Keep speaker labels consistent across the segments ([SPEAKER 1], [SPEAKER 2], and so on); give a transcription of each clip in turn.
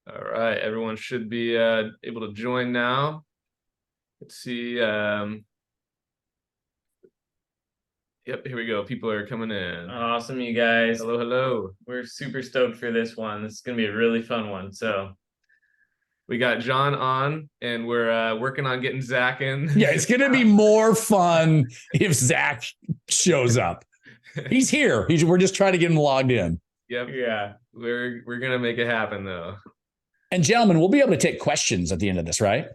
[SPEAKER 1] All right, everyone should be able to join now. Let's see. Yep, here we go. People are coming in.
[SPEAKER 2] Awesome, you guys.
[SPEAKER 1] Hello, hello.
[SPEAKER 2] We're super stoked for this one. This is going to be a really fun one. So
[SPEAKER 1] we got John on, and we're working on getting Zack in.
[SPEAKER 3] Yeah, it's going to be more fun if Zack shows up. He's here. We're just trying to get him logged in.
[SPEAKER 1] Yep.
[SPEAKER 2] Yeah.
[SPEAKER 1] We're going to make it happen, though.
[SPEAKER 3] And gentlemen, we'll be able to take questions at the end of this, right?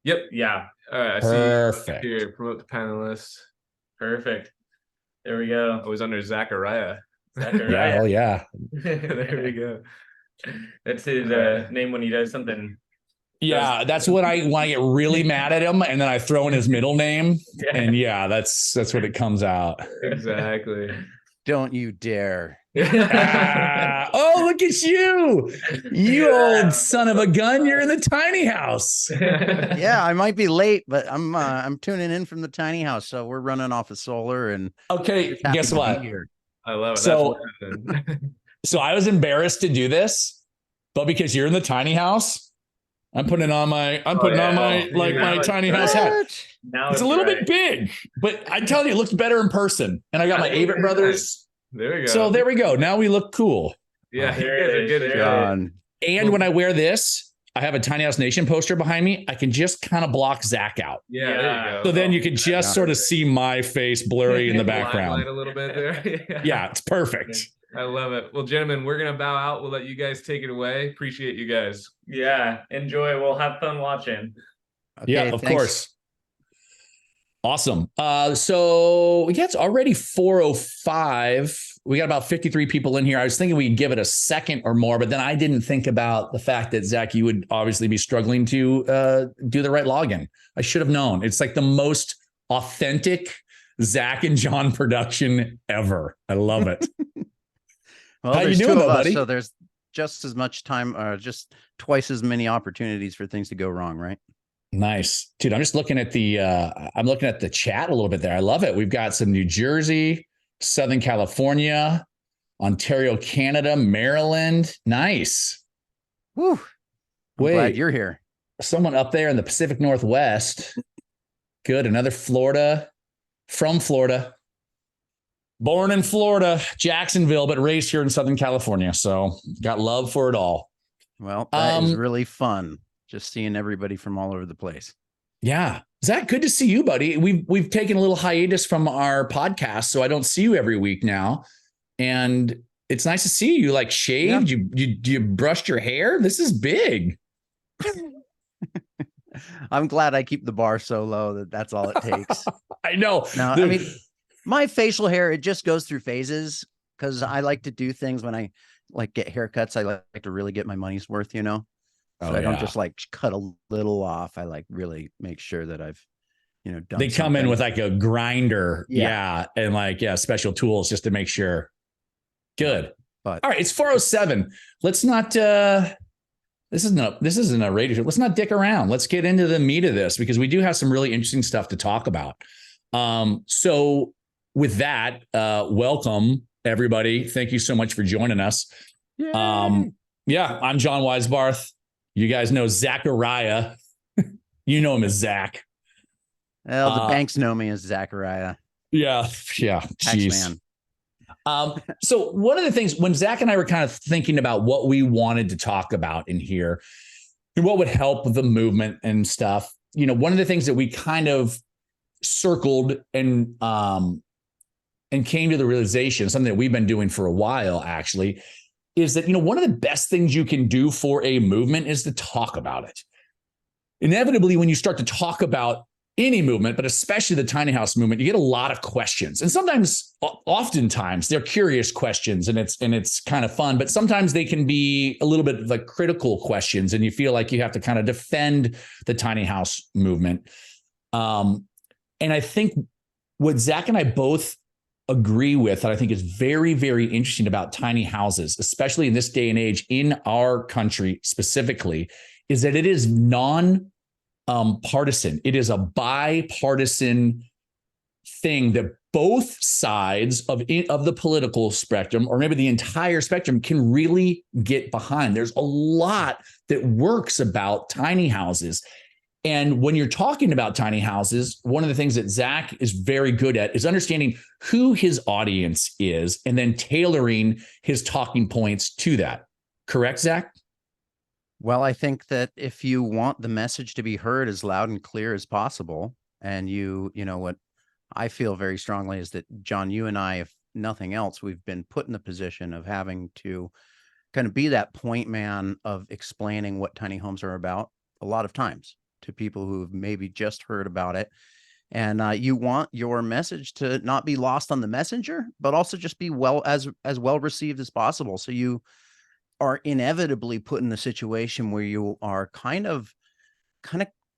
[SPEAKER 1] Yep.
[SPEAKER 2] Yeah.
[SPEAKER 1] All right. I
[SPEAKER 3] Perfect.
[SPEAKER 1] See you here. Promote the panelists.
[SPEAKER 2] Perfect. There we go.
[SPEAKER 1] I was under Zachariah.
[SPEAKER 3] Yeah. Oh, yeah.
[SPEAKER 1] There we go.
[SPEAKER 2] That's his name when he does something.
[SPEAKER 3] Yeah, that's what I want to get really mad at him, and then I throw in his middle name, and that's what it comes out.
[SPEAKER 1] Exactly.
[SPEAKER 4] Don't you dare.
[SPEAKER 3] Oh, look at you. You old son of a gun. You're in the tiny house.
[SPEAKER 4] Yeah, I might be late, but I'm tuning in from the tiny house. So we're running off of solar and
[SPEAKER 3] okay, guess what?
[SPEAKER 1] I love it.
[SPEAKER 3] So I was embarrassed to do this, but because you're in the tiny house, I'm putting on my tiny house hat.
[SPEAKER 2] Now
[SPEAKER 3] it's a little bit big, but I tell you, it looks better in person. And I got my Avett brothers.
[SPEAKER 1] There we go.
[SPEAKER 3] So there we go. Now we look cool.
[SPEAKER 1] Yeah,
[SPEAKER 2] there
[SPEAKER 1] you guys are good,
[SPEAKER 4] John.
[SPEAKER 3] And when I wear this, I have a Tiny House Nation poster behind me. I can just kind of block Zack out.
[SPEAKER 1] Yeah, there you go.
[SPEAKER 3] So then you can just sort of see my face blurry in the background.
[SPEAKER 1] A little bit there.
[SPEAKER 3] Yeah, it's perfect.
[SPEAKER 1] I love it. Well, gentlemen, we're going to bow out. We'll let you guys take it away. Appreciate you guys.
[SPEAKER 2] Yeah, enjoy. We'll have fun watching.
[SPEAKER 4] Okay,
[SPEAKER 3] yeah, of course. Awesome. So it's already 4:05. We got about 53 people in here. I was thinking we'd give it a second or more, but then I didn't think about the fact that Zack, you would obviously be struggling to do the right login. I should have known. It's like the most authentic Zack and John production ever. I love it.
[SPEAKER 4] Well,
[SPEAKER 3] how
[SPEAKER 4] there's
[SPEAKER 3] you doing,
[SPEAKER 4] two of us,
[SPEAKER 3] buddy?
[SPEAKER 4] so there's just as much time, just twice as many opportunities for things to go wrong, right?
[SPEAKER 3] Nice, dude. I'm just looking at the chat a little bit there. I love it. We've got some New Jersey, Southern California, Ontario, Canada, Maryland. Nice.
[SPEAKER 4] Whew. I'm glad you're here.
[SPEAKER 3] Someone up there in the Pacific Northwest. Good. Another Florida, from Florida. Born in Florida, Jacksonville, but raised here in Southern California. So got love for it all.
[SPEAKER 4] Well, that is really fun. Just seeing everybody from all over the place.
[SPEAKER 3] Yeah. Zack, good to see you, buddy. We've taken a little hiatus from our podcast, so I don't see you every week now. And it's nice to see you like shaved. Yeah. You brushed your hair. This is big.
[SPEAKER 4] I'm glad I keep the bar so low that's all it takes.
[SPEAKER 3] I know.
[SPEAKER 4] No, I mean, my facial hair, it just goes through phases because I like to do things when I like get haircuts. I like to really get my money's worth, you know? So I don't just like cut a little off. I like really make sure that I've, done
[SPEAKER 3] They come in with like a grinder. Yeah. And like, special tools just to make sure. Good.
[SPEAKER 4] But
[SPEAKER 3] all right. It's 4:07. Let's not, this isn't a radio show. Let's not dick around. Let's get into the meat of this because we do have some really interesting stuff to talk about. So with that, welcome everybody. Thank you so much for joining us.
[SPEAKER 4] Yay.
[SPEAKER 3] I'm John Weisbarth. You guys know Zachariah. You know him as Zack.
[SPEAKER 4] Well, the banks know me as Zachariah.
[SPEAKER 3] Yeah. Jeez. So one of the things when Zack and I were kind of thinking about what we wanted to talk about in here and what would help the movement and stuff, one of the things that we kind of circled and came to the realization, something that we've been doing for a while, actually, is that, one of the best things you can do for a movement is to talk about it. Inevitably, when you start to talk about any movement, but especially the tiny house movement, you get a lot of questions. And oftentimes they're curious questions and it's kind of fun, but sometimes they can be a little bit like critical questions. And you feel like you have to kind of defend the tiny house movement. And I think what Zack and I both agree with that I think is very, very interesting about tiny houses, especially in this day and age in our country specifically, is that it is partisan. It is a bipartisan thing that both sides of the political spectrum, or maybe the entire spectrum, can really get behind. There's a lot that works about tiny houses. And when you're talking about tiny houses, one of the things that Zack is very good at is understanding who his audience is and then tailoring his talking points to that. Correct, Zack?
[SPEAKER 4] Well, I think that if you want the message to be heard as loud and clear as possible, and you know what I feel very strongly is that, John, you and I, if nothing else, we've been put in the position of having to kind of be that point man of explaining what tiny homes are about a lot of times to people who've maybe just heard about it. And you want your message to not be lost on the messenger, but also just be as well received as possible. So you are inevitably put in the situation where you are kind of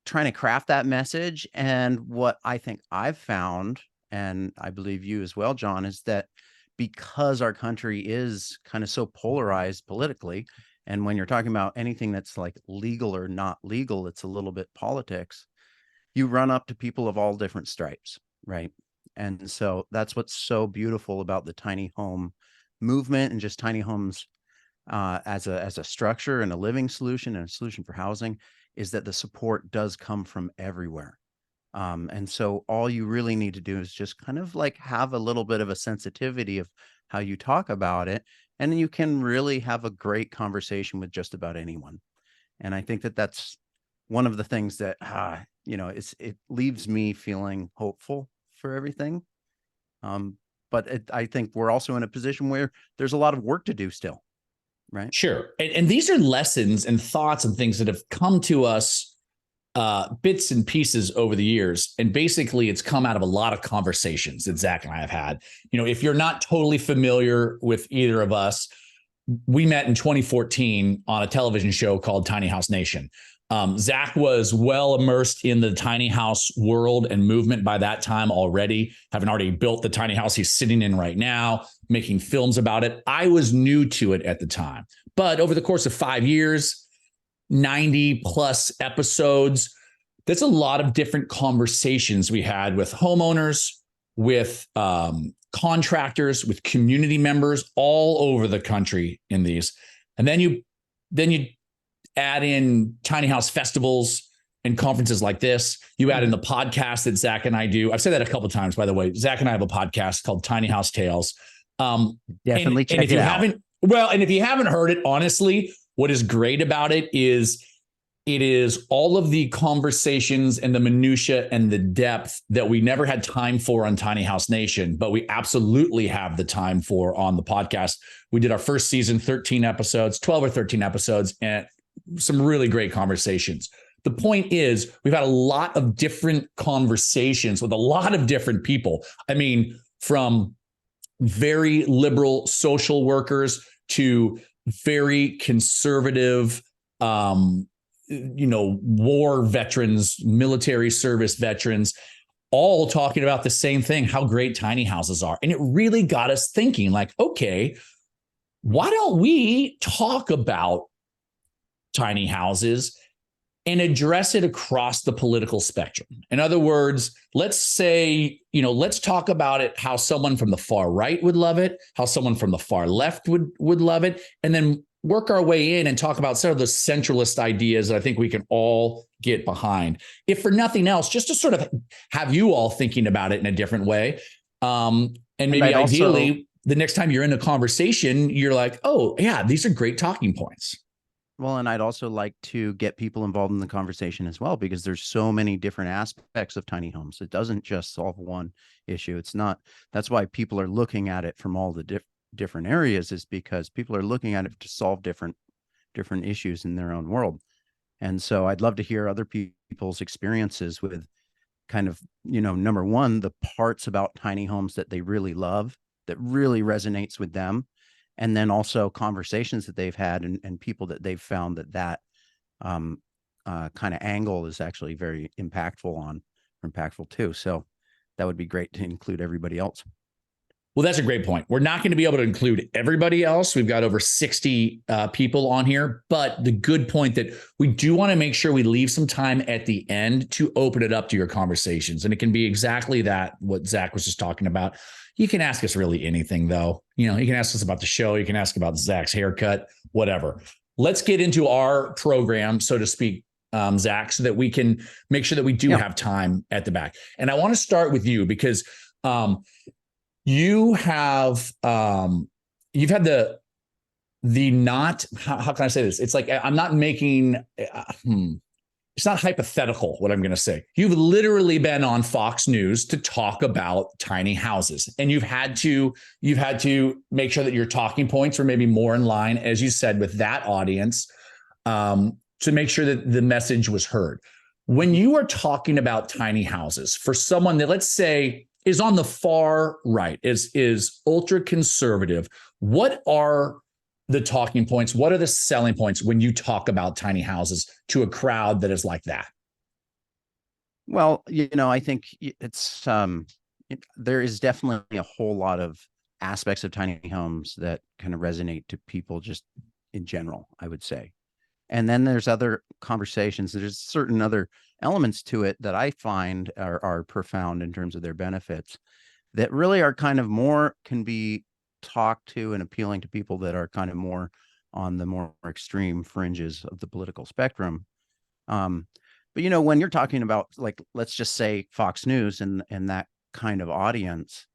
[SPEAKER 4] trying to craft that message. And what I think I've found, and I believe you as well, John, is that because our country is kind of so polarized politically, and when you're talking about anything that's like legal or not legal, it's a little bit politics, you run up to people of all different stripes, right? And so that's what's so beautiful about the tiny home movement and just tiny homes as a structure and a living solution and a solution for housing, is that the support does come from everywhere. And so all you really need to do is just kind of like have a little bit of a sensitivity of how you talk about it. And you can really have a great conversation with just about anyone. And I think that that's one of the things that, it leaves me feeling hopeful for everything. But I think we're also in a position where there's a lot of work to do still. Right.
[SPEAKER 3] Sure. And these are lessons and thoughts and things that have come to us bits and pieces over the years. And basically, it's come out of a lot of conversations that Zack and I have had. If you're not totally familiar with either of us, we met in 2014 on a television show called Tiny House Nation. Zack was well immersed in the tiny house world and movement by that time already, having already built the tiny house he's sitting in right now, making films about it. I was new to it at the time, but over the course of 5 years, 90 plus episodes, that's a lot of different conversations we had with homeowners, with contractors, with community members all over the country in these. And then you add in tiny house festivals and conferences like this. You add in the podcast that Zack and I do. I've said that a couple of times, by the way. Zack and I have a podcast called Tiny House Tales.
[SPEAKER 4] Definitely check it out.
[SPEAKER 3] And if you haven't heard it, honestly, what is great about it is all of the conversations and the minutia and the depth that we never had time for on Tiny House Nation, but we absolutely have the time for on the podcast. We did our first season, 13 episodes, 12 or 13 episodes, and some really great conversations. The point is, we've had a lot of different conversations with a lot of different people. I mean, from very liberal social workers to very conservative, war veterans, military service veterans, all talking about the same thing, how great tiny houses are. And it really got us thinking, like, okay, why don't we talk about tiny houses and address it across the political spectrum? In other words, let's say, let's talk about it, how someone from the far right would love it, how someone from the far left would love it, and then work our way in and talk about some of the centralist ideas that I think we can all get behind. If for nothing else, just to sort of have you all thinking about it in a different way. And maybe ideally, the next time you're in a conversation, you're like, oh, yeah, these are great talking points.
[SPEAKER 4] Well, and I'd also like to get people involved in the conversation as well, because there's so many different aspects of tiny homes. It doesn't just solve one issue. That's why people are looking at it from all the different areas, is because people are looking at it to solve different issues in their own world. And so I'd love to hear other people's experiences with kind of, number one, the parts about tiny homes that they really love, that really resonates with them. And then also conversations that they've had and people that they've found that kind of angle is actually very impactful too. So that would be great to include everybody else.
[SPEAKER 3] Well, that's a great point. We're not going to be able to include everybody else. We've got over 60 people on here, but the good point that we do want to make sure we leave some time at the end to open it up to your conversations. And it can be exactly that, what Zach was just talking about. You can ask us really anything, though. You can ask us about the show. You can ask about Zach's haircut, whatever. Let's get into our program, so to speak, Zach, so that we can make sure that we do have time at the back. And I want to start with you because you have you've had the not how can I say this? It's like I'm not making it's not hypothetical what I'm going to say. You've literally been on Fox News to talk about tiny houses, and you've had to make sure that your talking points are maybe more in line, as you said, with that audience, to make sure that the message was heard. When you are talking about tiny houses for someone that, let's say, is on the far right, is ultra conservative, what are the talking points? What are the selling points when you talk about tiny houses to a crowd that is like that?
[SPEAKER 4] Well, I think it's there is definitely a whole lot of aspects of tiny homes that kind of resonate to people just in general, I would say. And then there's other conversations. There's certain other elements to it that I find are profound in terms of their benefits that really are kind of more can be talked to and appealing to people that are kind of more on the more extreme fringes of the political spectrum. But when you're talking about, like, let's just say Fox News and that kind of audience,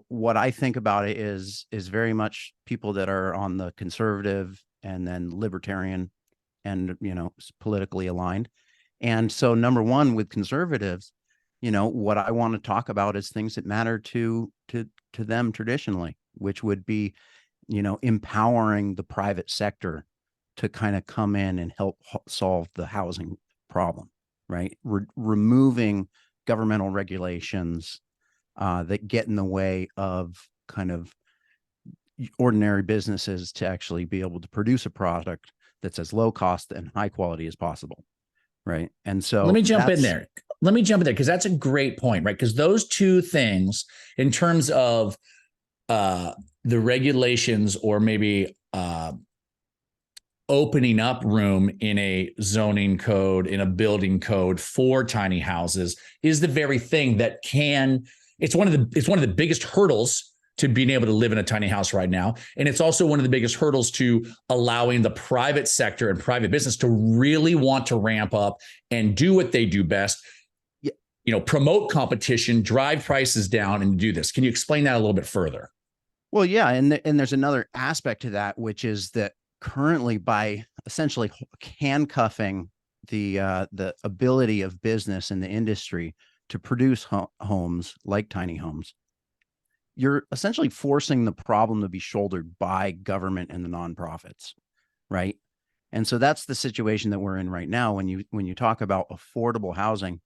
[SPEAKER 4] what I think about it is very much people that are on the conservative and then libertarian and, politically aligned. And so number one, with conservatives, what I want to talk about is things that matter to them traditionally, which would be, empowering the private sector to kind of come in and help solve the housing problem, right? Removing governmental regulations that get in the way of kind of ordinary businesses to actually be able to produce a product that's as low cost and high quality as possible. Right. And so
[SPEAKER 3] let me jump in there because that's a great point, right? Because those two things, in terms of the regulations or maybe opening up room in a zoning code, in a building code for tiny houses, is the very thing that it's one of the biggest hurdles to being able to live in a tiny house right now. And it's also one of the biggest hurdles to allowing the private sector and private business to really want to ramp up and do what they do best, promote competition, drive prices down, and do this. Can you explain that a little bit further?
[SPEAKER 4] Well, yeah. And there's another aspect to that, which is that currently, by essentially handcuffing the ability of business in the industry to produce homes like tiny homes, you're essentially forcing the problem to be shouldered by government and the nonprofits, right? And so that's the situation that we're in right now. When you talk about affordable housing,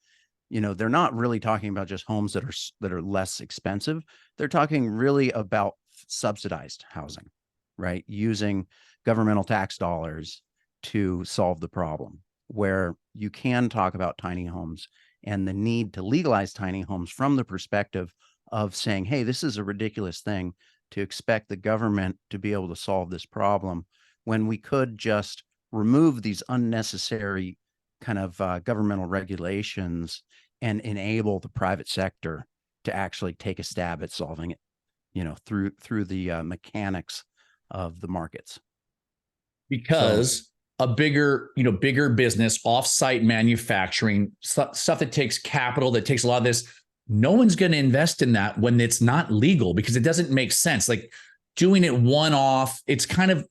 [SPEAKER 4] they're not really talking about just homes that are less expensive. They're talking really about subsidized housing, right? Using governmental tax dollars to solve the problem, where you can talk about tiny homes and the need to legalize tiny homes from the perspective of saying, hey, this is a ridiculous thing to expect the government to be able to solve this problem when we could just remove these unnecessary kind of governmental regulations and enable the private sector to actually take a stab at solving it, through the mechanics of the markets.
[SPEAKER 3] Because a bigger business, off-site manufacturing, stuff that takes capital, that takes a lot of this, no one's going to invest in that when it's not legal, because it doesn't make sense. Like doing it one-off, it's kind of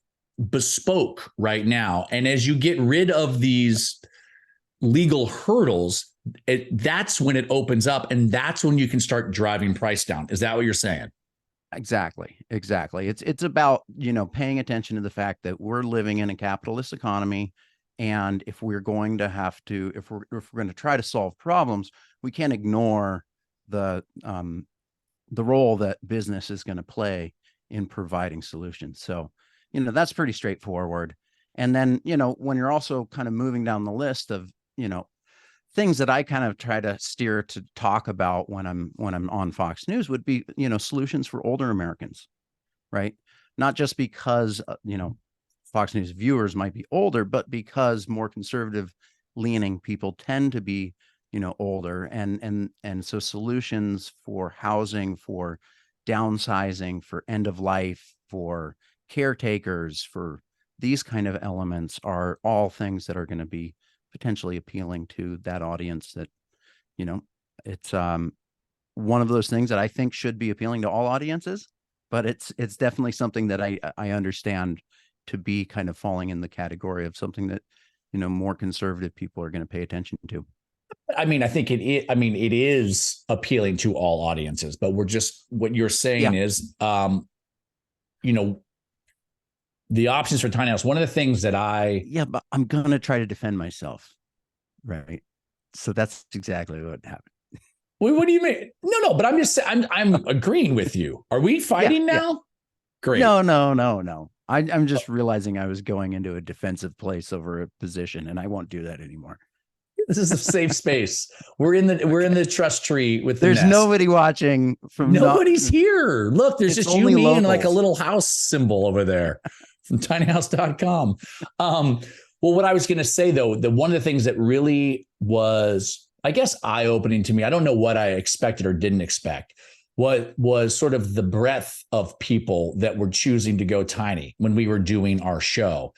[SPEAKER 3] bespoke right now. And as you get rid of these legal hurdles, that's when it opens up, and that's when you can start driving price down. Is that what you're saying?
[SPEAKER 4] Exactly. It's about, paying attention to the fact that we're living in a capitalist economy. And if we're going to if we're going to try to solve problems, we can't ignore the role that business is going to play in providing solutions. So, that's pretty straightforward. And then, when you're also kind of moving down the list of, things that I kind of try to steer to talk about when I'm on Fox News would be, solutions for older Americans, right? Not just because, Fox News viewers might be older, but because more conservative leaning people tend to be, older, and so solutions for housing, for downsizing, for end of life, for caretakers, for these kind of elements are all things that are going to be potentially appealing to that audience. That, it's one of those things that I think should be appealing to all audiences, but it's definitely something that I understand to be kind of falling in the category of something that, more conservative people are going to pay attention to.
[SPEAKER 3] I mean, I think it is appealing to all audiences, but what you're saying is, the options for tiny house. One of the things that
[SPEAKER 4] but I'm going to try to defend myself. Right. So that's exactly what happened.
[SPEAKER 3] Wait, what do you mean? No, but I'm just saying, I'm agreeing with you. Are we fighting now? Yeah. Great.
[SPEAKER 4] No. I'm just realizing I was going into a defensive place over a position, and I won't do that anymore.
[SPEAKER 3] This is a safe space. We're in the trust tree with the
[SPEAKER 4] There's
[SPEAKER 3] nest.
[SPEAKER 4] Nobody watching from
[SPEAKER 3] nobody's here. Look, there's just you, me,
[SPEAKER 4] locals.
[SPEAKER 3] and like a little house symbol over there from tinyhouse.com. Well, what I was going to say, though, one of the things that really was, I guess, eye-opening to me, I don't know what I expected or didn't expect, what was sort of the breadth of people that were choosing to go tiny when we were doing our show.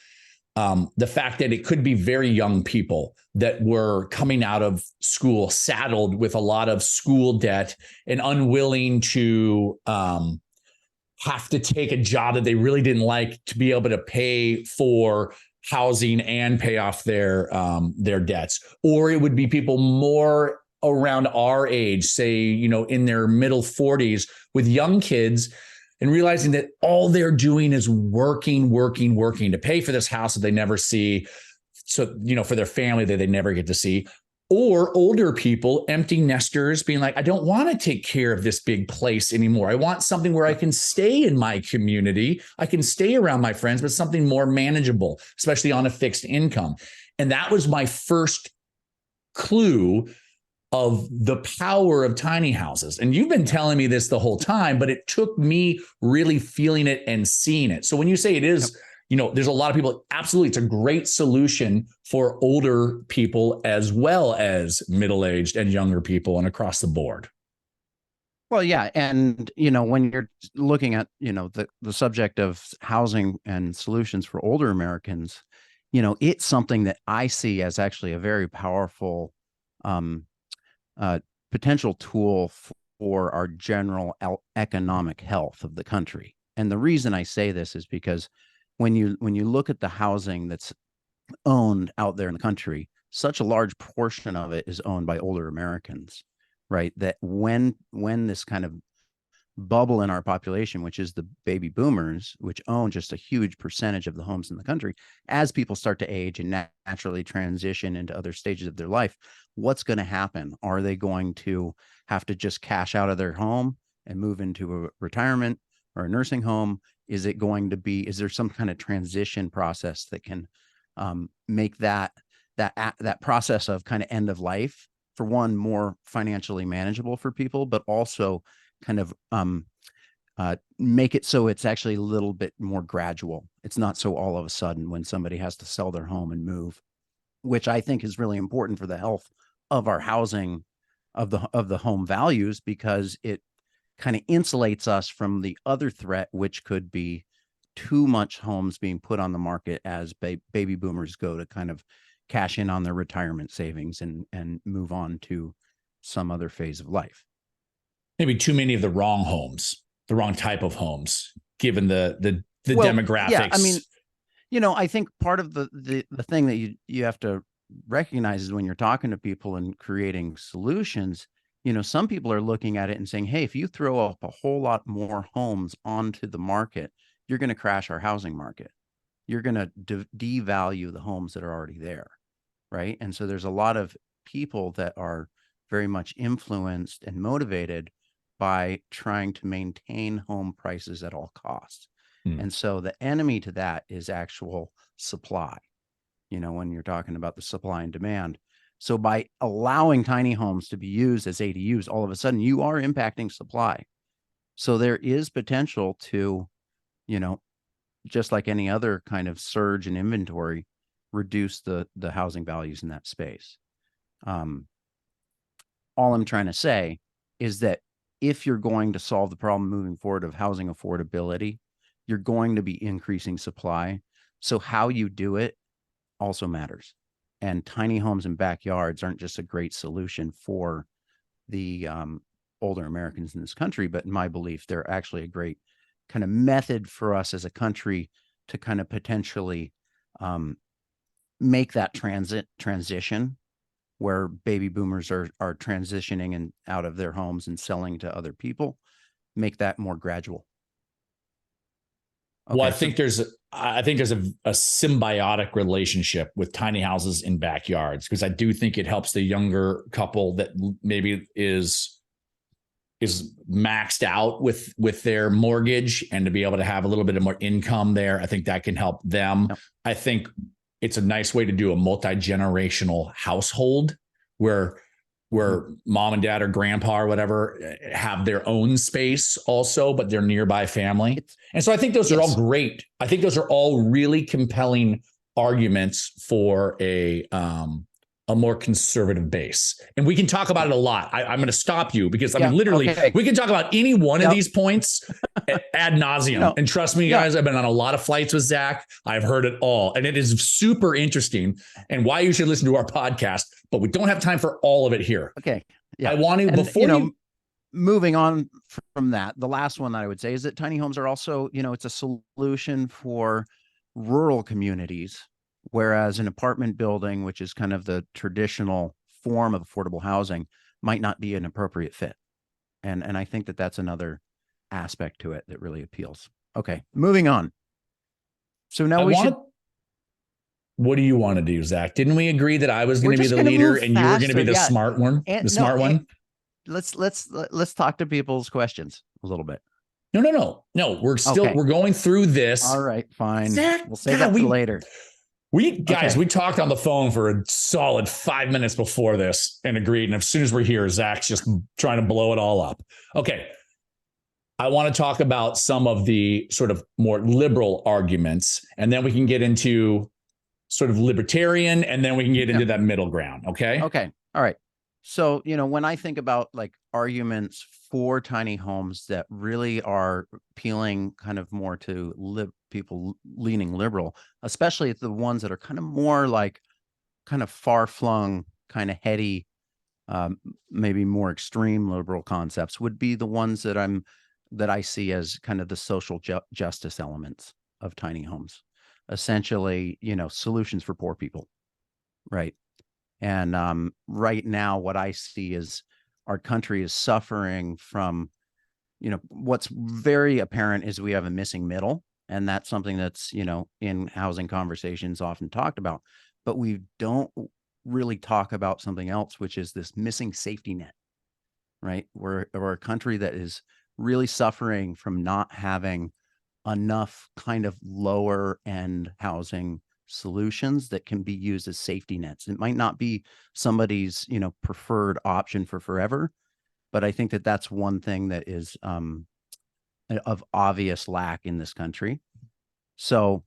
[SPEAKER 3] The fact that it could be very young people that were coming out of school saddled with a lot of school debt and unwilling to have to take a job that they really didn't like to be able to pay for housing and pay off their debts. Or it would be people more around our age, say, in their middle 40s with young kids, and realizing that all they're doing is working to pay for this house that they never see. So, for their family that they never get to see. Or older people, empty nesters, being like, I don't want to take care of this big place anymore. I want something where I can stay in my community. I can stay around my friends, but something more manageable, especially on a fixed income. And that was my first clue of the power of tiny houses. And you've been telling me this the whole time, but it took me really feeling it and seeing it. So when you say it is, there's a lot of people, absolutely, it's a great solution for older people as well as middle-aged and younger people and across the board.
[SPEAKER 4] Well, yeah. And, when you're looking at, the subject of housing and solutions for older Americans, it's something that I see as actually a very powerful potential tool for our general economic health of the country. And the reason I say this is because when you look at the housing that's owned out there in the country, such a large portion of it is owned by older Americans, right? That when this kind of bubble in our population, which is the baby boomers, which own just a huge percentage of the homes in the country, as people start to age and naturally transition into other stages of their life, what's going to happen? Are they going to have to just cash out of their home and move into a retirement or a nursing home? Is there some kind of transition process that can make that process of kind of end of life, for one, more financially manageable for people, but also kind of make it so it's actually a little bit more gradual. It's not so all of a sudden when somebody has to sell their home and move, which I think is really important for the health of our housing, of the home values, because it kind of insulates us from the other threat, which could be too much homes being put on the market as baby boomers go to kind of cash in on their retirement savings and move on to some other phase of life.
[SPEAKER 3] Maybe too many of the wrong homes, the wrong type of homes, given the demographics.
[SPEAKER 4] Yeah, I mean, I think part of the thing that you have to recognize is when you're talking to people and creating solutions, some people are looking at it and saying, hey, if you throw up a whole lot more homes onto the market, you're going to crash our housing market. You're going to devalue the homes that are already there, right? And so there's a lot of people that are very much influenced and motivated by trying to maintain home prices at all costs. And so the enemy to that is actual supply. When you're talking about the supply and demand, So by allowing tiny homes to be used as ADUs, all of a sudden you are impacting supply. So there is potential to, just like any other kind of surge in inventory, reduce the housing values in that space. All I'm trying to say is that if you're going to solve the problem moving forward of housing affordability, you're going to be increasing supply. So how you do it also matters. And tiny homes and backyards aren't just a great solution for the older Americans in this country, but in my belief, they're actually a great kind of method for us as a country to kind of potentially make that transition where baby boomers are transitioning and out of their homes and selling to other people, make that more gradual.
[SPEAKER 3] Okay, well, I think there's a symbiotic relationship with tiny houses in backyards, because I do think it helps the younger couple that maybe is maxed out with their mortgage, and to be able to have a little bit of more income there. I think that can help them. Yep. I think it's a nice way to do a multi-generational household where mom and dad or grandpa or whatever have their own space also, but they're nearby family. And so I think those are all great. I think those are all really compelling arguments for a more conservative base. And we can talk about it a lot. I'm going to stop you because literally we can talk about any one of these points ad nauseum. And trust me, guys, I've been on a lot of flights with Zack. I've heard it all. And it is super interesting and why you should listen to our podcast, but we don't have time for all of it here.
[SPEAKER 4] Okay. Yeah.
[SPEAKER 3] I want to,
[SPEAKER 4] moving on from that, the last one that I would say is that tiny homes are also, it's a solution for rural communities. Whereas an apartment building, which is kind of the traditional form of affordable housing, might not be an appropriate fit. And I think that that's another aspect to it that really appeals. Okay, moving on. So now
[SPEAKER 3] what do you want to do, Zack? Didn't we agree that I was going to be the leader and you were going to be the smart one?
[SPEAKER 4] Let's talk to people's questions a little bit.
[SPEAKER 3] No. We're going through this.
[SPEAKER 4] All right, fine.
[SPEAKER 3] Zack,
[SPEAKER 4] we'll save that for later.
[SPEAKER 3] We talked on the phone for a solid 5 minutes before this and agreed. And as soon as we're here, Zack's just trying to blow it all up. Okay. I want to talk about some of the sort of more liberal arguments, and then we can get into sort of libertarian, and then we can get into that middle ground. Okay.
[SPEAKER 4] Okay. All right. So, when I think about like arguments for tiny homes that really are appealing kind of more to people leaning liberal, especially the ones that are kind of more like kind of far flung, kind of heady, maybe more extreme liberal concepts, would be the ones that I see as kind of the social justice elements of tiny homes, essentially, solutions for poor people. Right. And right now, what I see is our country is suffering from, what's very apparent is we have a missing middle. And that's something that's, in housing conversations often talked about. But we don't really talk about something else, which is this missing safety net, right? We're a country that is really suffering from not having enough kind of lower end housing solutions that can be used as safety nets. It might not be somebody's, preferred option for forever, but I think that that's one thing that is of obvious lack in this country. So,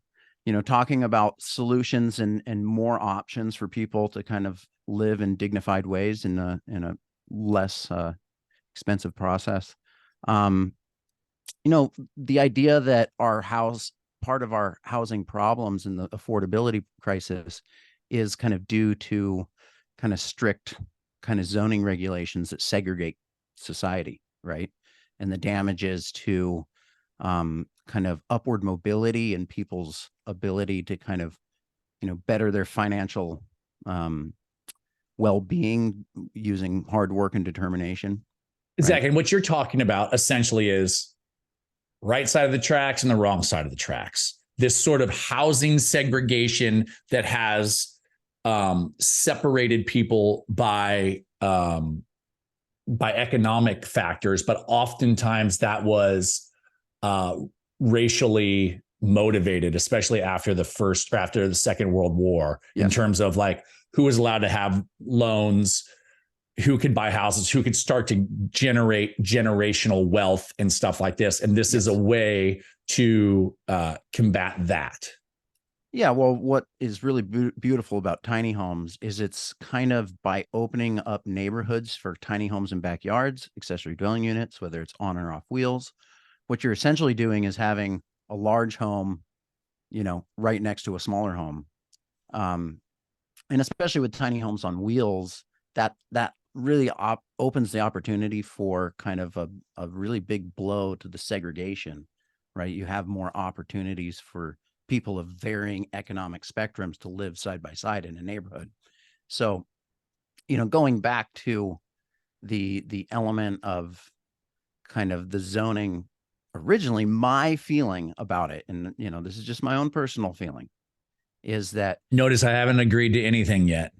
[SPEAKER 4] talking about solutions and more options for people to kind of live in dignified ways in a less expensive process. The idea that part of our housing problems and the affordability crisis is kind of due to kind of strict kind of zoning regulations that segregate society, right? And the damages to kind of upward mobility and people's ability to kind of, better their financial well-being using hard work and determination.
[SPEAKER 3] Zack, and what you're talking about essentially is right side of the tracks and the wrong side of the tracks. This sort of housing segregation that has separated people by economic factors, but oftentimes that was racially motivated, especially after the Second World War, in terms of like who was allowed to have loans, who could buy houses, who could start to generate generational wealth and stuff like this. And this is a way to combat that.
[SPEAKER 4] Yeah, well, what is really beautiful about tiny homes is it's kind of by opening up neighborhoods for tiny homes and backyards, accessory dwelling units, whether it's on or off wheels. What you're essentially doing is having a large home, right next to a smaller home. And especially with tiny homes on wheels, that really opens the opportunity for kind of a really big blow to the segregation, right? You have more opportunities for people of varying economic spectrums to live side by side in a neighborhood. So, going back to the element of kind of the zoning, originally my feeling about it, and this is just my own personal feeling, is that
[SPEAKER 3] notice I haven't agreed to anything yet.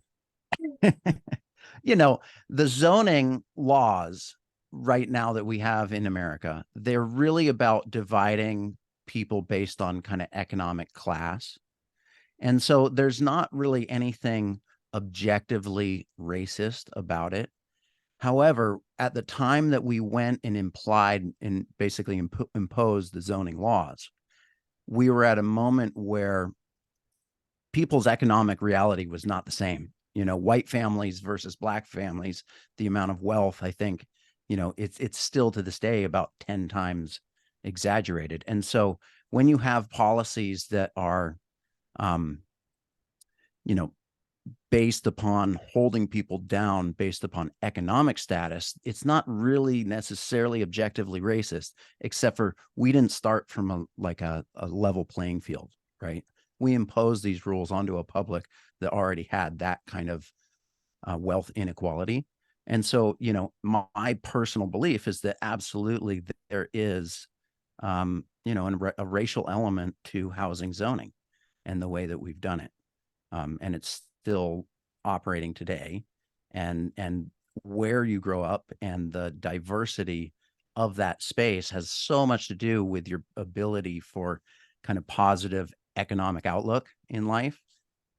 [SPEAKER 4] The zoning laws right now that we have in America, they're really about dividing people based on kind of economic class. And so there's not really anything objectively racist about it. However, at the time that we went and implied and basically imposed the zoning laws, we were at a moment where people's economic reality was not the same. White families versus black families, the amount of wealth, I think, it's still to this day about 10 times exaggerated. And so when you have policies that are, based upon holding people down based upon economic status, it's not really necessarily objectively racist, except for we didn't start from a level playing field, right? We imposed these rules onto a public that already had that kind of wealth inequality. And so, my personal belief is that absolutely there is, a racial element to housing zoning and the way that we've done it. And it's still operating today. And where you grow up and the diversity of that space has so much to do with your ability for kind of positive economic outlook in life,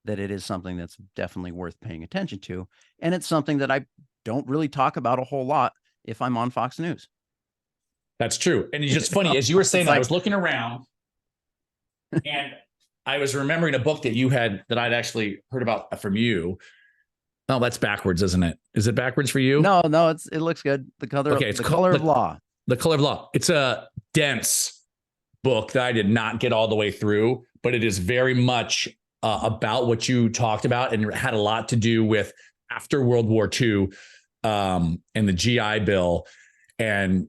[SPEAKER 4] that it is something that's definitely worth paying attention to. And it's something that I don't really talk about a whole lot if I'm on Fox News.
[SPEAKER 3] That's true. And it's just funny, as you were saying, I was looking around and I was remembering a book that that I'd actually heard about from you. Oh, that's backwards, isn't it? Is it backwards for you?
[SPEAKER 4] No, it looks good. The Color of Law.
[SPEAKER 3] The Color of Law. It's a dense book that I did not get all the way through, but it is very much about what you talked about, and it had a lot to do with after World War II and the GI Bill and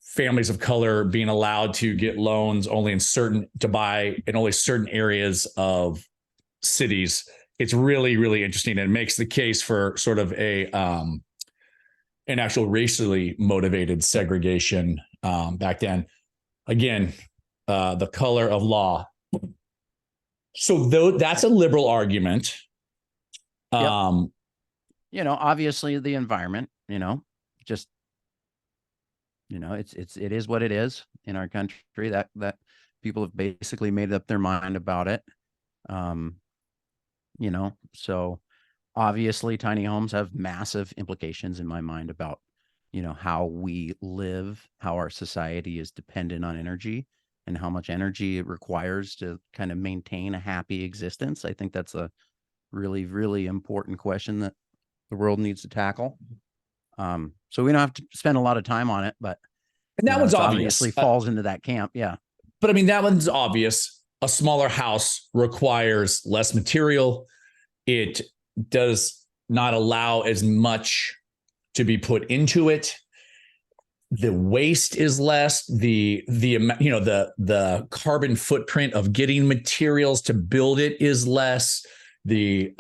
[SPEAKER 3] families of color being allowed to get loans only to buy in only certain areas of cities. It's really, really interesting, and it makes the case for sort of an actual racially motivated segregation back then. Again, The Color of Law. So that's a liberal argument.
[SPEAKER 4] Yep. Obviously the environment, just, it is what it is in our country, that people have basically made up their mind about it. So obviously tiny homes have massive implications in my mind about, how we live, how our society is dependent on energy and how much energy it requires to kind of maintain a happy existence. I think that's a really, really important question that the world needs to tackle. So we don't have to spend a lot of time on it, but
[SPEAKER 3] and that one's
[SPEAKER 4] obviously falls into that camp. Yeah.
[SPEAKER 3] But I mean, that one's obvious. A smaller house requires less material. It does not allow as much to be put into it. The waste is less. The carbon footprint of getting materials to build it is less. The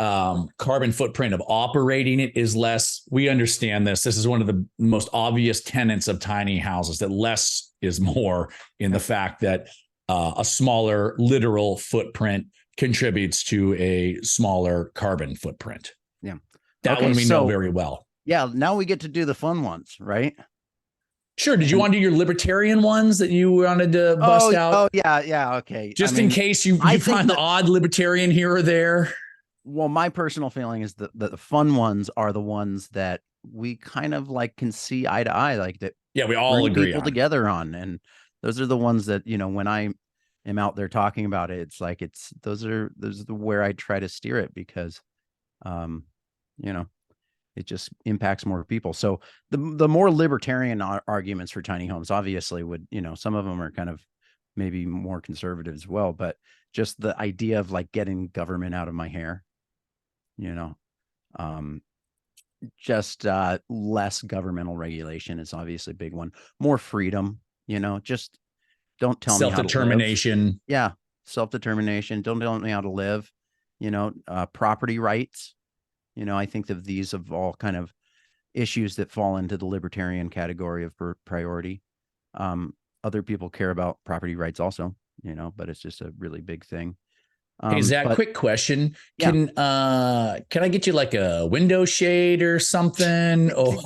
[SPEAKER 3] carbon footprint of operating it is less. We understand this. This is one of the most obvious tenets of tiny houses, that less is more, in the fact that a smaller literal footprint contributes to a smaller carbon footprint.
[SPEAKER 4] Yeah.
[SPEAKER 3] That one we know very well.
[SPEAKER 4] Yeah. Now we get to do the fun ones, right?
[SPEAKER 3] Sure. Did you want to do your libertarian ones that you wanted to bust out?
[SPEAKER 4] Oh, yeah. Yeah. Okay.
[SPEAKER 3] Just in case you find the odd libertarian here or there.
[SPEAKER 4] Well, my personal feeling is that the fun ones are the ones that we kind of like can see eye to eye, like that.
[SPEAKER 3] Yeah, we all
[SPEAKER 4] bring
[SPEAKER 3] agree
[SPEAKER 4] people
[SPEAKER 3] on.
[SPEAKER 4] together on, and those are the ones that, you know, when I am out there talking about it, it's like those are where I try to steer it, because you know, it just impacts more people. So the more libertarian arguments for tiny homes obviously would, you know, some of them are kind of maybe more conservative as well, but just the idea of like getting government out of my hair, you know, just less governmental regulation is obviously a big one. More freedom, you know, just don't tell me how to live.
[SPEAKER 3] Self-determination.
[SPEAKER 4] Yeah, self-determination. Don't tell me how to live. You know, property rights. You know, I think that these have all kind of issues that fall into the libertarian category of priority. Other people care about property rights also, you know, but it's just a really big thing.
[SPEAKER 3] Hey, Zach, quick question. Can I get you like a window shade or something? Or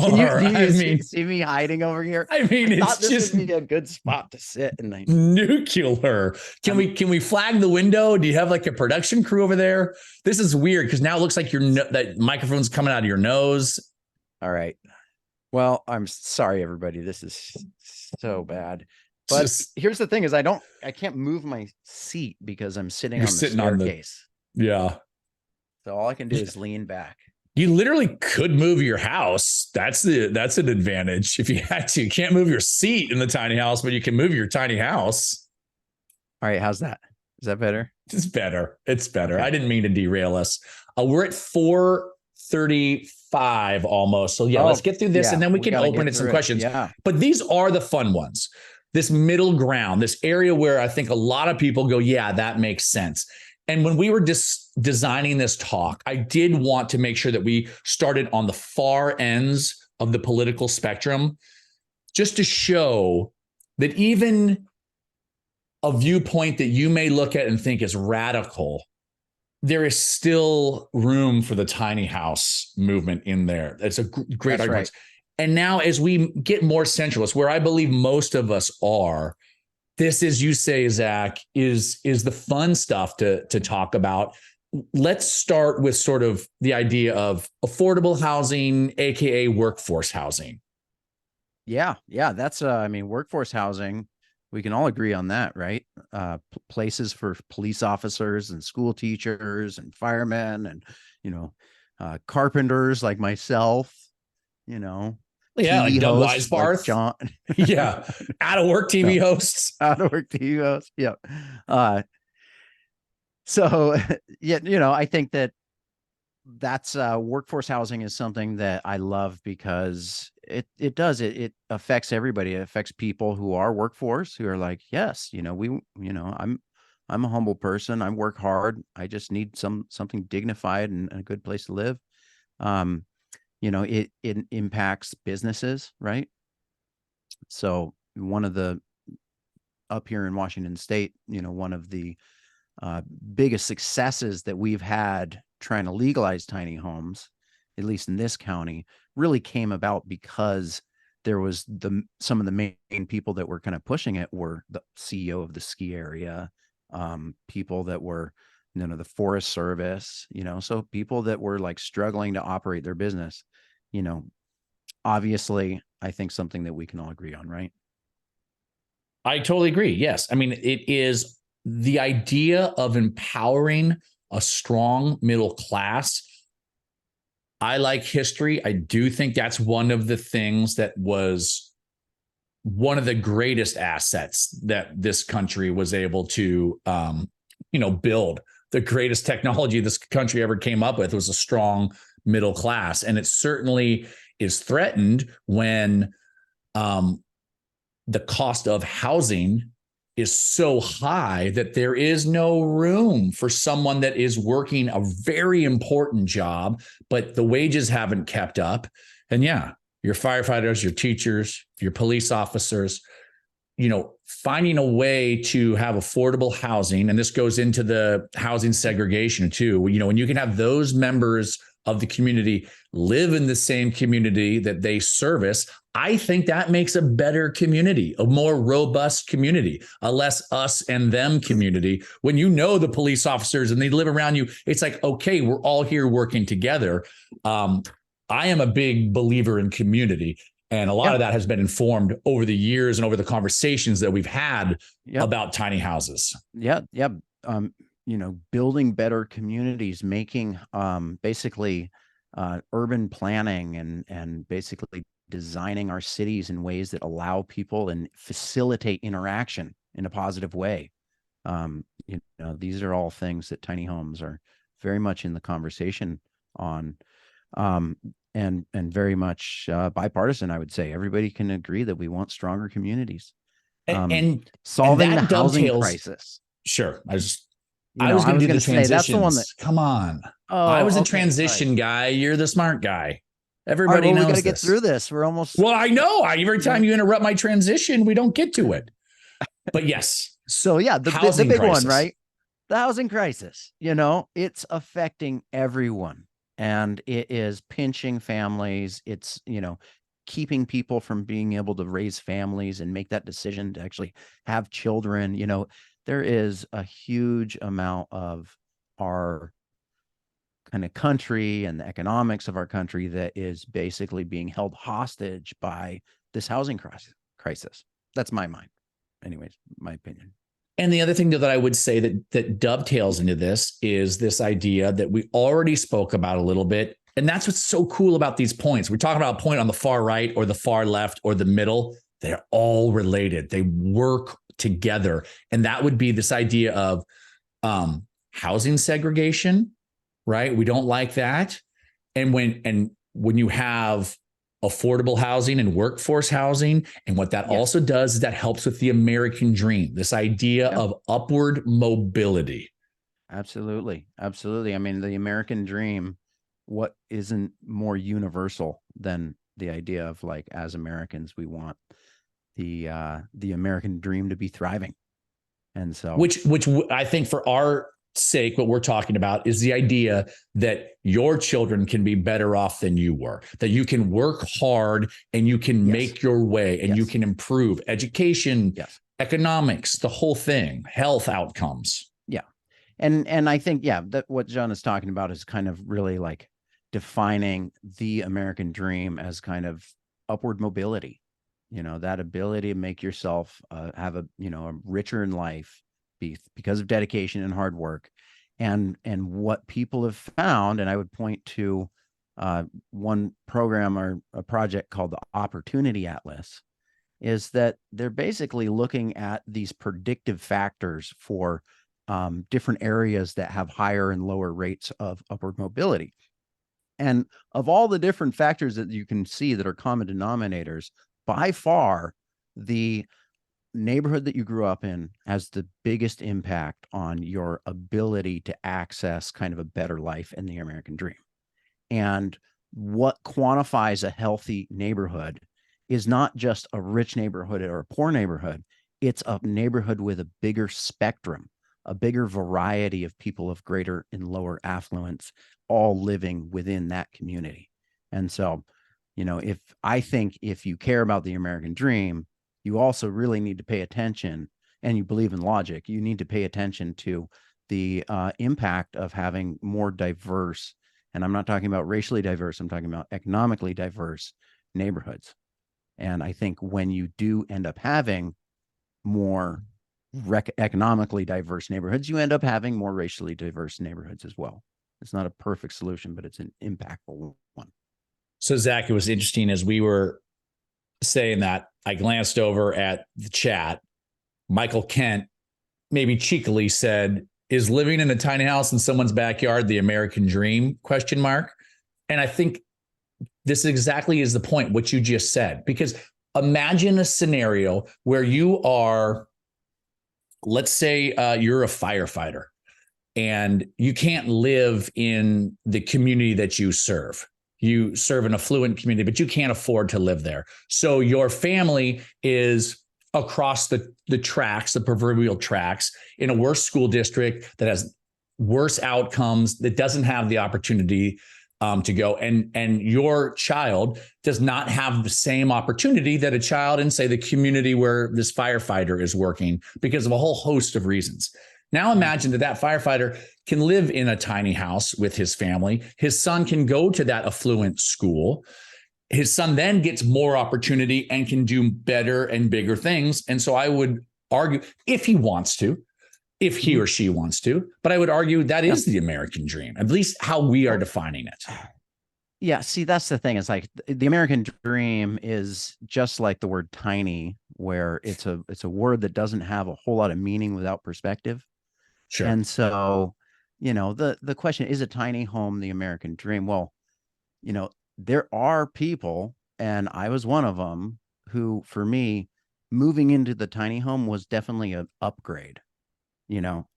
[SPEAKER 4] see me hiding over here?
[SPEAKER 3] I mean, it's
[SPEAKER 4] this
[SPEAKER 3] just
[SPEAKER 4] would be a good spot to sit. And
[SPEAKER 3] nuclear. Can we flag the window? Do you have like a production crew over there? This is weird because now it looks like that microphone's coming out of your nose.
[SPEAKER 4] All right. Well, I'm sorry, everybody. This is so bad. But here's the thing: is I can't move my seat because I'm sitting on the staircase.
[SPEAKER 3] Yeah.
[SPEAKER 4] So all I can do is lean back.
[SPEAKER 3] You literally could move your house. That's an advantage if you had to. You can't move your seat in the tiny house, but you can move your tiny house.
[SPEAKER 4] All right, how's that? Is that better?
[SPEAKER 3] It's better. It's better. Okay. I didn't mean to derail us. We're at 4:35 almost. So yeah, let's get through this and then we can open it some questions.
[SPEAKER 4] Yeah.
[SPEAKER 3] But these are the fun ones. This middle ground, this area where I think a lot of people go, yeah, that makes sense. And when we were designing this talk, I did want to make sure that we started on the far ends of the political spectrum, just to show that even a viewpoint that you may look at and think is radical, there is still room for the tiny house movement in there. That's a great argument. Right. And now as we get more centralist, where I believe most of us are, this is, you say, Zach, is the fun stuff to talk about. Let's start with sort of the idea of affordable housing, AKA workforce housing.
[SPEAKER 4] Yeah. That's, workforce housing, we can all agree on that, right? Places for police officers and school teachers and firemen and, carpenters like myself,
[SPEAKER 3] Yeah, like Doug Weisbarth.
[SPEAKER 4] Like John.
[SPEAKER 3] Yeah. Out of work TV hosts.
[SPEAKER 4] Out of work TV hosts. Yeah. I think that's workforce housing is something that I love because it affects everybody. It affects people who are workforce, who are like, yes, I'm a humble person. I work hard. I just need something dignified and a good place to live. It impacts businesses, right? So one of the, up here in Washington State, one of the biggest successes that we've had trying to legalize tiny homes, at least in this county, really came about because there was some of the main people that were kind of pushing it were the CEO of the ski area, people that were, the Forest Service, so people that were like struggling to operate their business, obviously, I think something that we can all agree on, right?
[SPEAKER 3] I totally agree. Yes. I mean, it is the idea of empowering a strong middle class. I like history. I do think that's one of the things that was one of the greatest assets that this country was able to, build. The greatest technology this country ever came up with was a strong middle class. And it certainly is threatened when the cost of housing is so high that there is no room for someone that is working a very important job, but the wages haven't kept up. And yeah, your firefighters, your teachers, your police officers, finding a way to have affordable housing. And this goes into the housing segregation too. When you can have those members of the community live in the same community that they service, I think that makes a better community, a more robust community, a less us and them community. When you know the police officers and they live around you, it's like, okay, we're all here working together. I am a big believer in community. And a lot of that has been informed over the years and over the conversations that we've had about tiny houses.
[SPEAKER 4] Yeah. Yeah. Building better communities, making basically urban planning and basically designing our cities in ways that allow people and facilitate interaction in a positive way. These are all things that tiny homes are very much in the conversation on, and very much bipartisan. I would say everybody can agree that we want stronger communities,
[SPEAKER 3] and
[SPEAKER 4] solving the housing crisis.
[SPEAKER 3] Sure, I was going to do the transitions. That's the one that, come on. I was a transition guy. You're the smart guy. Everybody knows. We got to
[SPEAKER 4] get through this. We're almost.
[SPEAKER 3] Well, I know. Every time you interrupt my transition, we don't get to it. But yes.
[SPEAKER 4] So yeah, the big one, right? The housing crisis. It's affecting everyone, and it is pinching families. It's keeping people from being able to raise families and make that decision to actually have children. There is a huge amount of our kind of country and the economics of our country that is basically being held hostage by this housing crisis. That's my mind. Anyways, my opinion.
[SPEAKER 3] And the other thing that I would say that dovetails into this is this idea that we already spoke about a little bit. And that's what's so cool about these points. We're talking about a point on the far right or the far left or the middle. They're all related. They work together. And that would be this idea of housing segregation, right? We don't like that. And when you have affordable housing and workforce housing, and what that also does is that helps with the American dream, this idea of upward mobility.
[SPEAKER 4] Absolutely. Absolutely. I mean, the American dream, what isn't more universal than the idea of, like, as Americans, we want the American dream to be thriving. And so
[SPEAKER 3] which I think for our sake, what we're talking about is the idea that your children can be better off than you were, that you can work hard and you can make your way and you can improve education, economics, the whole thing, health outcomes. Yeah.
[SPEAKER 4] And I think, that what John is talking about is kind of really like defining the American dream as kind of upward mobility, that ability to make yourself have a richer in life because of dedication and hard work. And what people have found, and I would point to one program or a project called the Opportunity Atlas, is that they're basically looking at these predictive factors for different areas that have higher and lower rates of upward mobility. And of all the different factors that you can see that are common denominators, by far, the neighborhood that you grew up in has the biggest impact on your ability to access kind of a better life in the American dream. And what quantifies a healthy neighborhood is not just a rich neighborhood or a poor neighborhood. It's a neighborhood with a bigger spectrum, a bigger variety of people of greater and lower affluence, all living within that community. And so, if you care about the American dream, you also really need to pay attention, and you believe in logic, you need to pay attention to the impact of having more diverse, and I'm not talking about racially diverse, I'm talking about economically diverse neighborhoods. And I think when you do end up having more economically diverse neighborhoods, you end up having more racially diverse neighborhoods as well. It's not a perfect solution, but it's an impactful one.
[SPEAKER 3] So, Zach, it was interesting as we were saying that, I glanced over at the chat. Michael Kent maybe cheekily said, "Is living in a tiny house in someone's backyard the American dream?" ? And I think this exactly is the point, what you just said, because imagine a scenario where you are, let's say you're a firefighter and you can't live in the community that you serve. You serve an affluent community, but you can't afford to live there. So your family is across the tracks, the proverbial tracks, in a worse school district that has worse outcomes, that doesn't have the opportunity to go, and your child does not have the same opportunity that a child in, say, the community where this firefighter is working because of a whole host of reasons. Now imagine that firefighter can live in a tiny house with his family. His son can go to that affluent school. His son then gets more opportunity and can do better and bigger things. And so I would argue, if he wants to, if he or she wants to, but I would argue that is the American dream, at least how we are defining it.
[SPEAKER 4] Yeah. See, that's the thing. It's like the American dream is just like the word tiny, where it's a word that doesn't have a whole lot of meaning without perspective.
[SPEAKER 3] Sure.
[SPEAKER 4] And so, the question, is a tiny home the American dream? Well, there are people, and I was one of them, who, for me, moving into the tiny home was definitely an upgrade.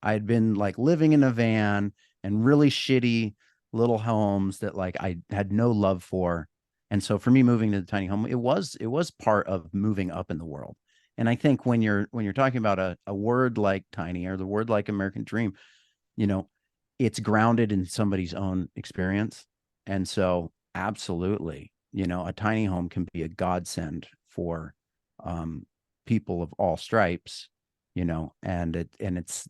[SPEAKER 4] I'd been like living in a van and really shitty little homes that like I had no love for. And so for me, moving to the tiny home, it was part of moving up in the world. And I think when you're talking about a word like tiny or the word like American dream, it's grounded in somebody's own experience. And so absolutely, a tiny home can be a godsend for people of all stripes. And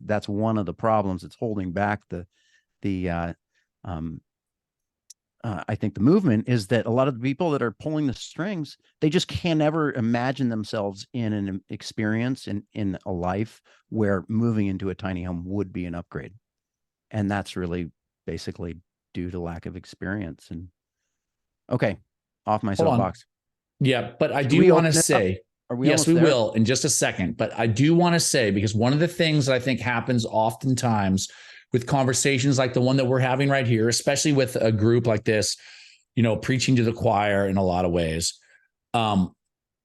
[SPEAKER 4] that's one of the problems that's holding back I think the movement is that a lot of the people that are pulling the strings, they just can't ever imagine themselves in an experience in a life where moving into a tiny home would be an upgrade. And that's really basically due to lack of experience. And okay, off my soapbox.
[SPEAKER 3] Yeah, but I do want to say, yes, we will in just a second. But I do want to say, because one of the things that I think happens oftentimes with conversations like the one that we're having right here, especially with a group like this, preaching to the choir in a lot of ways.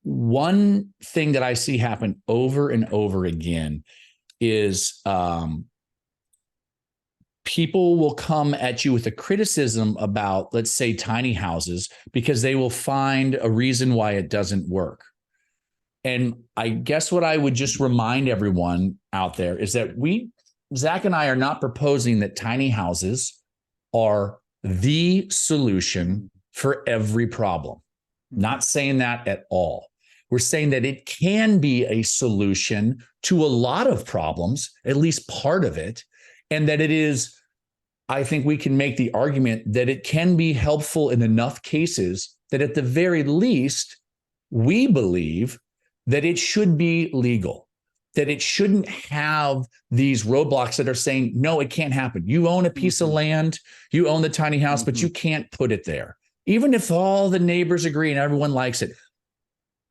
[SPEAKER 3] One thing that I see happen over and over again is people will come at you with a criticism about, let's say, tiny houses, because they will find a reason why it doesn't work. And I guess what I would just remind everyone out there is that Zack and I are not proposing that tiny houses are the solution for every problem. Not saying that at all. We're saying that it can be a solution to a lot of problems, at least part of it, and that it is, I think we can make the argument that it can be helpful in enough cases that at the very least, we believe that it should be legal, that it shouldn't have these roadblocks that are saying, no, it can't happen. You own a piece of land, you own the tiny house, but you can't put it there. Even if all the neighbors agree and everyone likes it.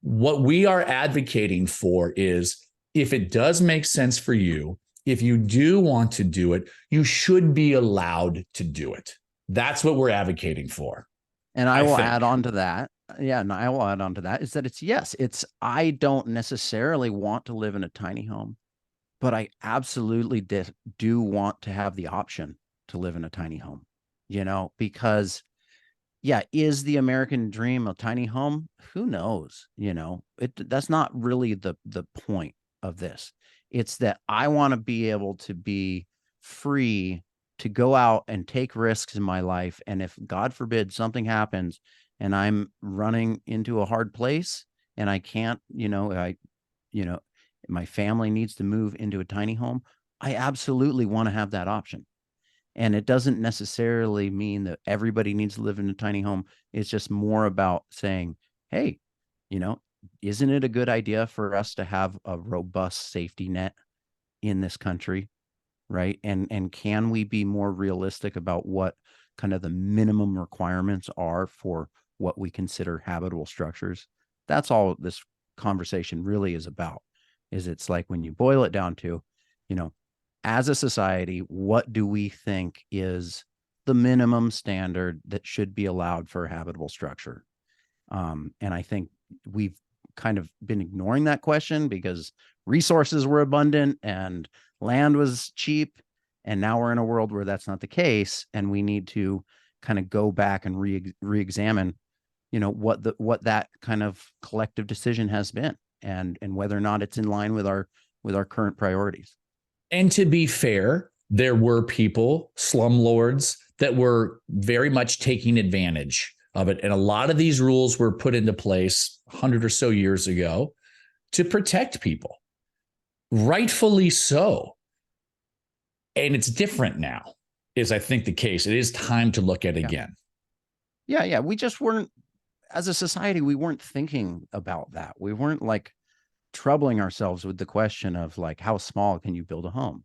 [SPEAKER 3] What we are advocating for is, if it does make sense for you, if you do want to do it, you should be allowed to do it. That's what we're advocating for.
[SPEAKER 4] And I will add on to that. Yeah, and I will add on to that is that I don't necessarily want to live in a tiny home, but I absolutely do want to have the option to live in a tiny home, because is the American dream a tiny home? Who knows? That's not really the point of this. It's that I want to be able to be free to go out and take risks in my life. And if, God forbid, something happens and I'm running into a hard place and I can't, my family needs to move into a tiny home, I absolutely want to have that option. And it doesn't necessarily mean that everybody needs to live in a tiny home. It's just more about saying, hey, isn't it a good idea for us to have a robust safety net in this country? Right. And can we be more realistic about what kind of the minimum requirements are for what we consider habitable structures? That's all this conversation really is about. It's like, when you boil it down to, as a society, what do we think is the minimum standard that should be allowed for a habitable structure? And I think we've kind of been ignoring that question because resources were abundant and land was cheap. And now we're in a world where that's not the case. And we need to kind of go back and re-examine, what that kind of collective decision has been, and whether or not it's in line with our current priorities.
[SPEAKER 3] And to be fair, there were people, slumlords, that were very much taking advantage of it. And a lot of these rules were put into place 100 or so years ago to protect people, rightfully so. And it's different now, is I think the case. It is time to look at it again.
[SPEAKER 4] Yeah. We just weren't, as a society, we weren't thinking about that. We weren't like troubling ourselves with the question of like, how small can you build a home?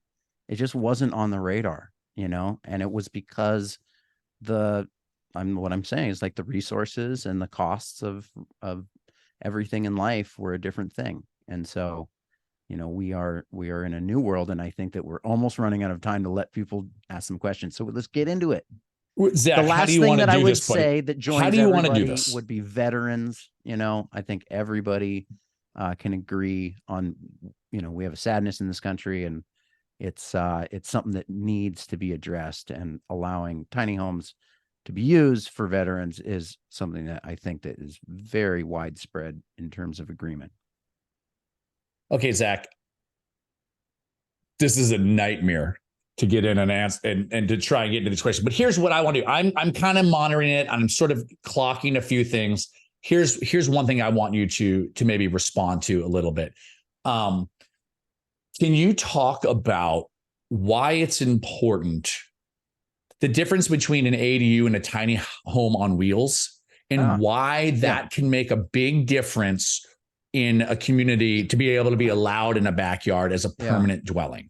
[SPEAKER 4] It just wasn't on the radar, you know? And it was because what I'm saying is like the resources and the costs of everything in life were a different thing. And so, you know, we are in a new world. And I think that we're almost running out of time to let people ask some questions. So let's get into it.
[SPEAKER 3] Zach,
[SPEAKER 4] The last thing that I would say that joins
[SPEAKER 3] how do you want to do
[SPEAKER 4] everybody
[SPEAKER 3] this?
[SPEAKER 4] would be veterans. You know, I think everybody can agree on, you know, we have a sadness in this country, and it's something that needs to be addressed, and allowing tiny homes to be used for veterans is something that I think that is very widespread in terms of agreement.
[SPEAKER 3] Okay, Zach, this is a nightmare to get in and answer and to try and get into this question. But here's what I want to do. I'm kind of monitoring it. I'm sort of clocking a few things. Here's one thing I want you to maybe respond to a little bit. Can you talk about why it's important, the difference between an ADU and a tiny home on wheels, and why that can make a big difference in a community to be able to be allowed in a backyard as a permanent dwelling?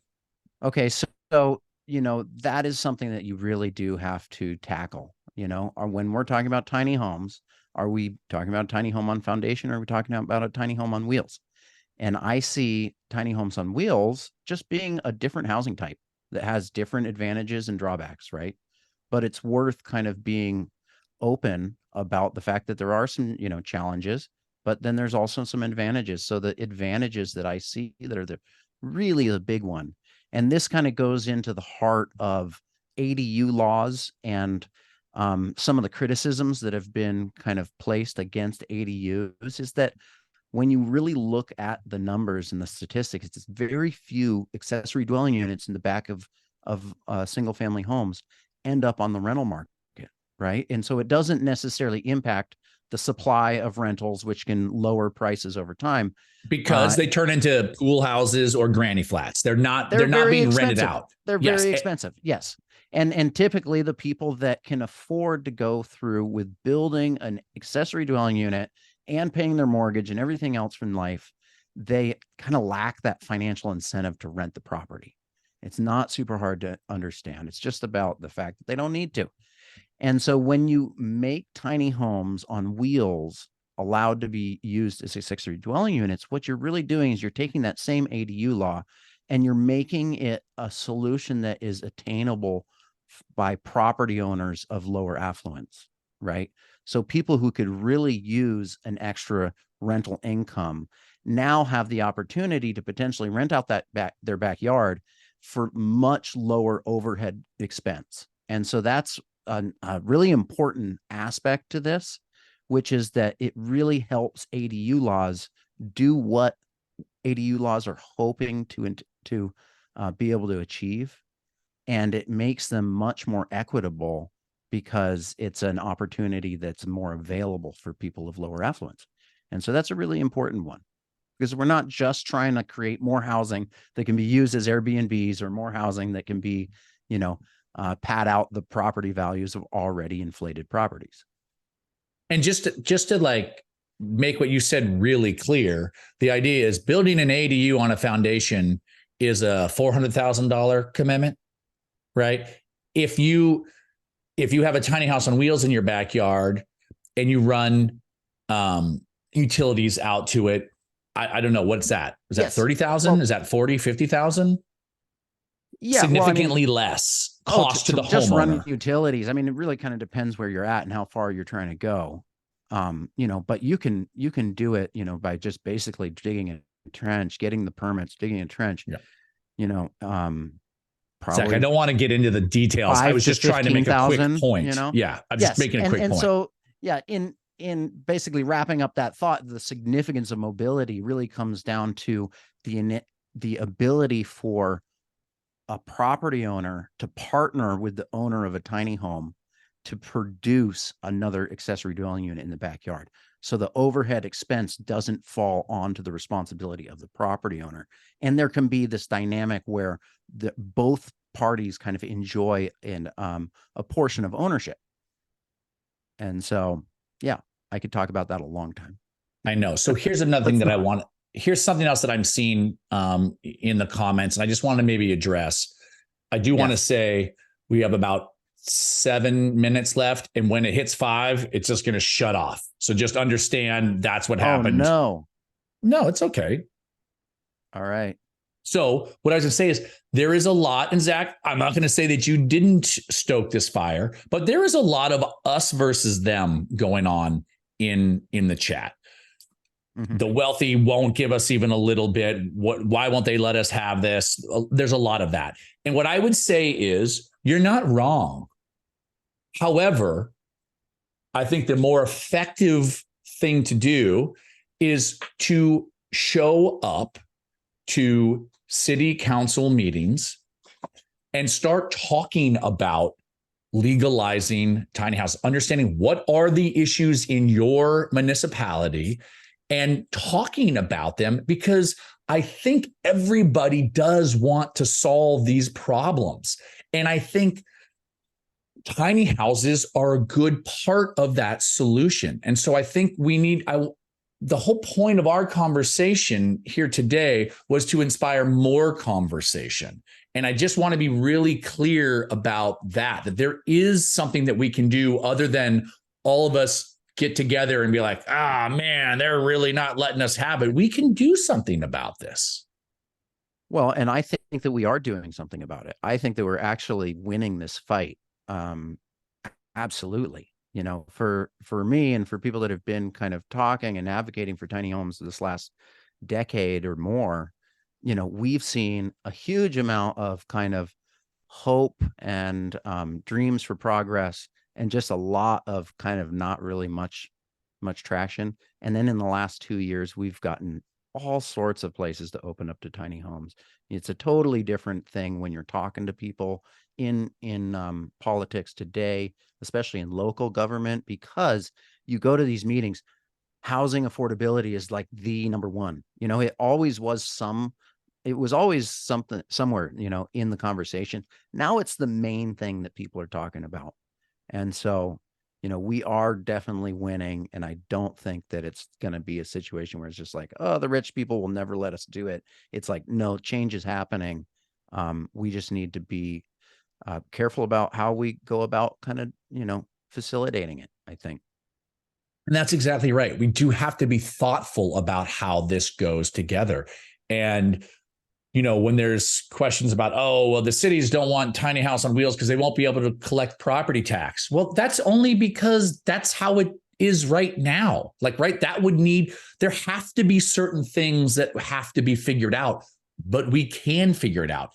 [SPEAKER 4] Okay. So, you know, that is something that you really do have to tackle, you know, or when we're talking about tiny homes, are we talking about a tiny home on foundation, or are we talking about a tiny home on wheels? And I see tiny homes on wheels just being a different housing type that has different advantages and drawbacks, right? But it's worth kind of being open about the fact that there are some, you know, challenges, but then there's also some advantages. So the advantages that I see that are really the big one, and this kind of goes into the heart of ADU laws and some of the criticisms that have been kind of placed against ADUs, is that when you really look at the numbers and the statistics, it's very few accessory dwelling units in the back of single family homes end up on the rental market, right? And so it doesn't necessarily impact the supply of rentals, which can lower prices over time,
[SPEAKER 3] because they turn into pool houses or granny flats. They're not being rented out.
[SPEAKER 4] They're very expensive. Yes. And typically the people that can afford to go through with building an accessory dwelling unit and paying their mortgage and everything else from life, they kind of lack that financial incentive to rent the property. It's not super hard to understand. It's just about the fact that they don't need to. And so when you make tiny homes on wheels allowed to be used as accessory dwelling units, what you're really doing is you're taking that same ADU law and you're making it a solution that is attainable by property owners of lower affluence, right? So people who could really use an extra rental income now have the opportunity to potentially rent out their backyard for much lower overhead expense. And so that's a really important aspect to this, which is that it really helps ADU laws do what ADU laws are hoping to be able to achieve. And it makes them much more equitable because it's an opportunity that's more available for people of lower affluence. And so that's a really important one, because we're not just trying to create more housing that can be used as Airbnbs, or more housing that can be, you know, pad out the property values of already inflated properties.
[SPEAKER 3] And just to like make what you said really clear, the idea is building an ADU on a foundation is a $400,000 commitment, right? If you have a tiny house on wheels in your backyard and you run utilities out to it, I don't know, what's that? Is that 30,000? Is that 40, 50,000?
[SPEAKER 4] Yeah,
[SPEAKER 3] significantly less cost to the
[SPEAKER 4] just
[SPEAKER 3] homeowner.
[SPEAKER 4] Run utilities. I mean, it really kind of depends where you're at and how far you're trying to go. You know, but you can do it, you know, by just basically digging a trench, getting the permits, digging a trench.
[SPEAKER 3] Yeah.
[SPEAKER 4] You know, probably.
[SPEAKER 3] Zach, I don't want to get into the details. I was just trying to make a quick point.
[SPEAKER 4] You know?
[SPEAKER 3] Yeah, I'm just making a quick point.
[SPEAKER 4] And so, yeah, in basically wrapping up that thought, the significance of mobility really comes down to the ability for a property owner to partner with the owner of a tiny home to produce another accessory dwelling unit in the backyard. So the overhead expense doesn't fall onto the responsibility of the property owner. And there can be this dynamic where both parties kind of enjoy a portion of ownership. And so, yeah, I could talk about that a long time.
[SPEAKER 3] I know. So here's another thing that here's something else that I'm seeing in the comments, and I just want to maybe address. I do want to say we have about 7 minutes left, and when it hits 5, it's just going to shut off. So just understand that's what happened.
[SPEAKER 4] No,
[SPEAKER 3] it's okay.
[SPEAKER 4] All right.
[SPEAKER 3] So what I was going to say is there is a lot, and Zach, I'm not going to say that you didn't stoke this fire, but there is a lot of us versus them going on in the chat. Mm-hmm. The wealthy won't give us even a little bit. Why won't they let us have this? There's a lot of that. And what I would say is you're not wrong. However, I think the more effective thing to do is to show up to city council meetings and start talking about legalizing tiny houses, understanding what are the issues in your municipality and talking about them, because I think everybody does want to solve these problems. And I think tiny houses are a good part of that solution. And so I think we need, the whole point of our conversation here today was to inspire more conversation. And I just want to be really clear about that there is something that we can do other than all of us get together and be like, man, they're really not letting us have it. We can do something about this.
[SPEAKER 4] Well, and I think that we are doing something about it. I think that we're actually winning this fight. Absolutely. You know, for me and for people that have been kind of talking and advocating for tiny homes this last decade or more, you know, we've seen a huge amount of kind of hope and dreams for progress, and just a lot of kind of not really much traction. And then in the last 2 years, we've gotten all sorts of places to open up to tiny homes. It's a totally different thing when you're talking to people in politics today, especially in local government, because you go to these meetings, housing affordability is like the number one. You know, it was always something somewhere, you know, in the conversation. Now it's the main thing that people are talking about. And so, you know, we are definitely winning. And I don't think that it's going to be a situation where it's just like, oh, the rich people will never let us do it. It's like, no, change is happening. We just need to be careful about how we go about kind of, you know, facilitating it, I think.
[SPEAKER 3] And that's exactly right. We do have to be thoughtful about how this goes together. And, you know, when there's questions about, oh, well, the cities don't want tiny house on wheels because they won't be able to collect property tax. Well, that's only because that's how it is right now. Like, right, there have to be certain things that have to be figured out, but we can figure it out.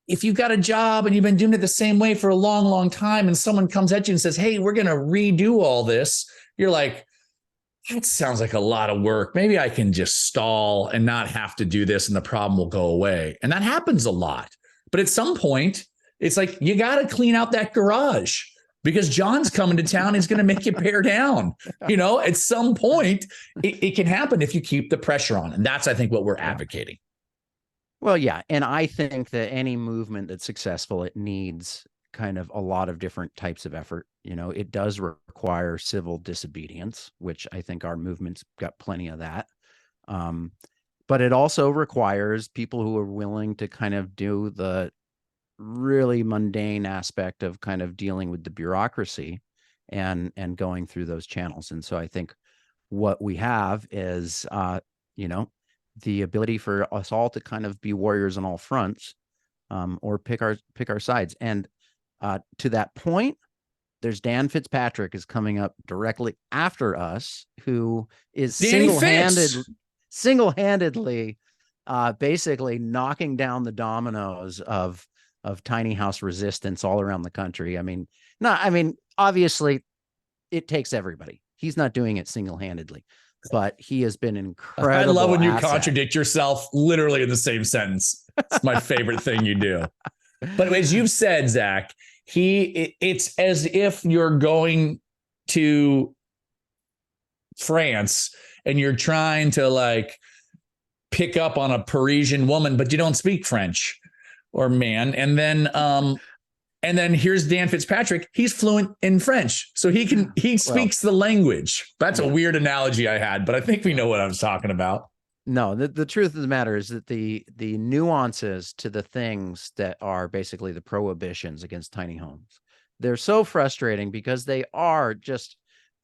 [SPEAKER 3] If you've got a job and you've been doing it the same way for a long, long time, and someone comes at you and says, hey, we're going to redo all this, you're like, that sounds like a lot of work. Maybe I can just stall and not have to do this and the problem will go away. And that happens a lot. But at some point, it's like, you got to clean out that garage because John's coming to town. He's going to make you pare down. You know, at some point, it can happen if you keep the pressure on. And that's, I think, what we're advocating.
[SPEAKER 4] Well, yeah. And I think that any movement that's successful, it needs kind of a lot of different types of effort. You know, it does require civil disobedience, which I think our movement's got plenty of that. But it also requires people who are willing to kind of do the really mundane aspect of kind of dealing with the bureaucracy and going through those channels. And so I think what we have is, you know, the ability for us all to kind of be warriors on all fronts, or pick our sides. And to that point, there's Dan Fitzpatrick is coming up directly after us, who is single-handedly basically knocking down the dominoes of tiny house resistance all around the country. I mean, obviously it takes everybody. He's not doing it single-handedly, but he has been
[SPEAKER 3] I
[SPEAKER 4] incredible.
[SPEAKER 3] love when you
[SPEAKER 4] asset.
[SPEAKER 3] contradict yourself literally in the same sentence. It's my favorite thing you do. But as you've said, Zach, it's as if you're going to France and you're trying to like pick up on a Parisian woman, but you don't speak French or man. And then here's Dan Fitzpatrick. He's fluent in French. So he speaks the language. That's a weird analogy I had, but I think we know what I was talking about.
[SPEAKER 4] No, the truth of the matter is that the nuances to the things that are basically the prohibitions against tiny homes, they're so frustrating because they are just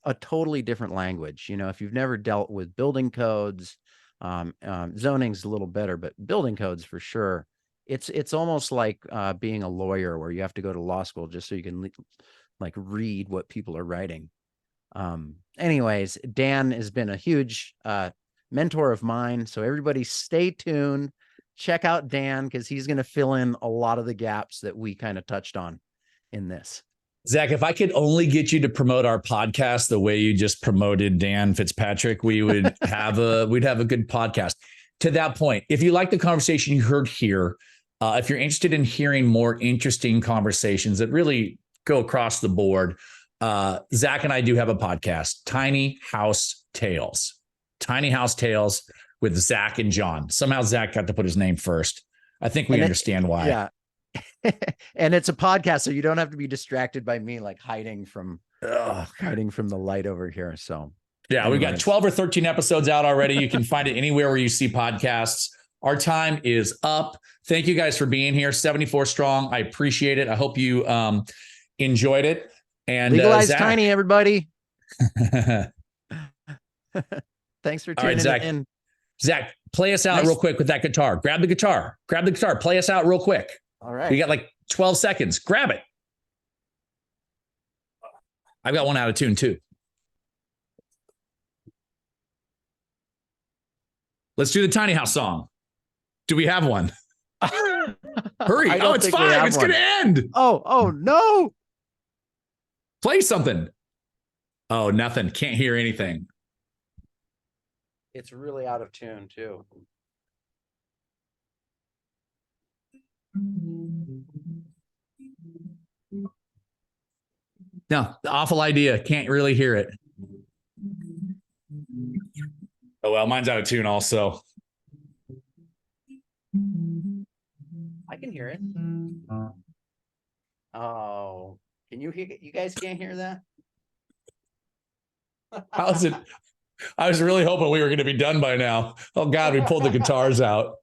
[SPEAKER 4] a totally different language. You know, if you've never dealt with building codes, zoning's a little better, but building codes for sure. It's almost like being a lawyer where you have to go to law school just so you can like read what people are writing. Anyways, Dan has been a huge mentor of mine. So everybody stay tuned. Check out Dan because he's going to fill in a lot of the gaps that we kind of touched on in this.
[SPEAKER 3] Zach, if I could only get you to promote our podcast the way you just promoted Dan Fitzpatrick, we would have we'd have a good podcast. To that point, if you like the conversation you heard here, if you're interested in hearing more interesting conversations that really go across the board, Zach and I do have a podcast, Tiny House Tales. Tiny House Tales with Zack and John. Somehow Zach got to put his name first. I think we understand why.
[SPEAKER 4] Yeah. And it's a podcast, so you don't have to be distracted by me like hiding from the light over here. So
[SPEAKER 3] yeah, we've got 12 or 13 episodes out already. You can find it anywhere where you see podcasts. Our time is up. Thank you guys for being here. 74 strong. I appreciate it. I hope you enjoyed it. And
[SPEAKER 4] legalize tiny, everybody. Thanks for tuning in.
[SPEAKER 3] Zach, play us out real quick with that guitar. Grab the guitar. Play us out real quick.
[SPEAKER 4] All right.
[SPEAKER 3] You got like 12 seconds. Grab it. I've got one out of tune too. Let's do the tiny house song. Do we have one? Hurry. Oh, it's 5. It's going to end.
[SPEAKER 4] Oh, no.
[SPEAKER 3] Play something. Oh, nothing. Can't hear anything.
[SPEAKER 4] It's really out of tune too.
[SPEAKER 3] No, the awful idea. Can't really hear it. Oh, well, mine's out of tune also.
[SPEAKER 4] I can hear it. Oh, can you hear? You guys can't hear that?
[SPEAKER 3] How's it? I was really hoping we were going to be done by now. Oh God, we pulled the guitars out.